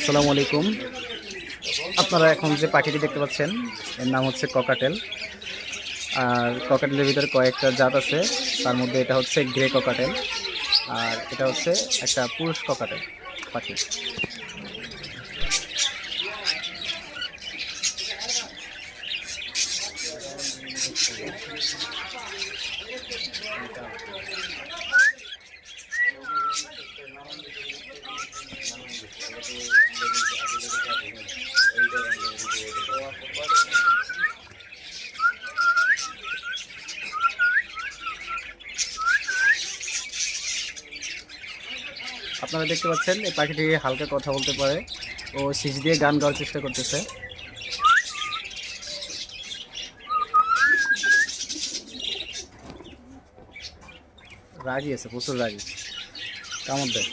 আসসালামু আলাইকুম। আপনারা এখন যে পাখিটি দেখতে পাচ্ছেন এর নাম হচ্ছে ককাটেল। আর ককাটেলের ভিতরে কয়েকটা জাত আছে, তার মধ্যে এটা হচ্ছে গ্রে ককাটেল, আর এটা হচ্ছে একটা পুরুষ ককাটেল পাখি। আপনারা দেখতে পাচ্ছেন এই পাখিটি হালকা কথা বলতে পারে ও শিস দিয়ে গান গাওয়ার চেষ্টা করতেছে। রাগী আছে, প্রচুর রাগী, কামড় দেয়।